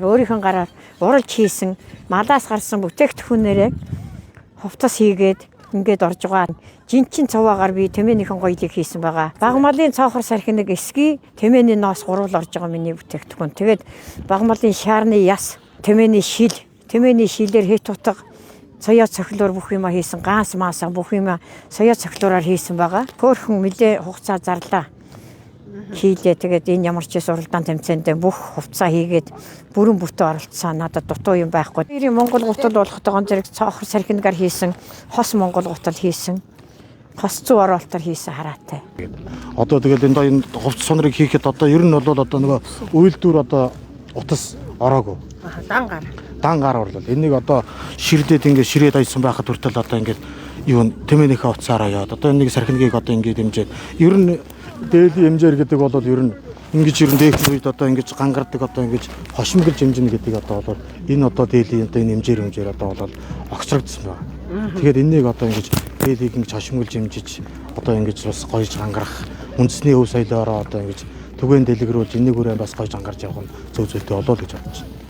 Өөрийнхөө гараар уралж хийсэн малаас гарсан бүтээгдэхүүнээрээ хувцас хийгээд ингээд орж байгаа. Жинчин цаваагаар би тэмээнийхэн гоёлыг хийсэн байгаа. Багмалын цаохор сархиныг эсгий тэмээний ноос гурвал орж байгаа миний бүтээгдэхүүн. Тэгээд багмалын шаарны яс, тэмээний шилээр хит утга соёо цохилоор бүх юма хийсэн, ганс маасаа бүх юма соёо цохилоороор хийсэн байгаа. Хөөхөн мэдээ хугацаа зарлаа. Хийлээ тэгээд энэ ямар ч уралдаан тэмцээндээ бүх хувцаа хийгээд бүрэн бүтэн оролцсон. Надад дутуу юм байхгүй. Ирийн Монгол гутал болохтойгоо зэрэг цаохор сархингаар хийсэн, хос Монгол гутал хийсэн, хос зүү оролтоор хийсэн хараатай. Одоо тэгээд энэ хувцас сонрыг хийхэд одоо ер нь бол одоо нөгөө үйлдвэр одоо утас ороогүй. Дан гар орлол. Энийг одоо ширлээд ингээд ширээд айсан байхад хүртэл одоо ингээд юу тэмээнийхээ утсаараа яваад одоо энийг сархингийг одоо ингээд хэмжээд ер нь дээлийн хэмжээр гэдэг бол ер нь ингэж ер нь дээх үед одоо ингэж гангардаг одоо ингэж хошимглж хэмжинэ гэдэг одоо бол энэ одоо дээлийн одоо энэ хэмжээр одоо бол огцрогдсон байна. Тэгэхээр энийг одоо ингэж дээлийг ингэж хошимглж хэмжиж одоо ингэж бас гоёж гангарах үндэсний өв соёлоороо одоо ингэж түгээн дэлгэрүүлж энийг үрээ бас гоёж ангарч явах нь зөв зүйтэй болоо л гэж бодож байна.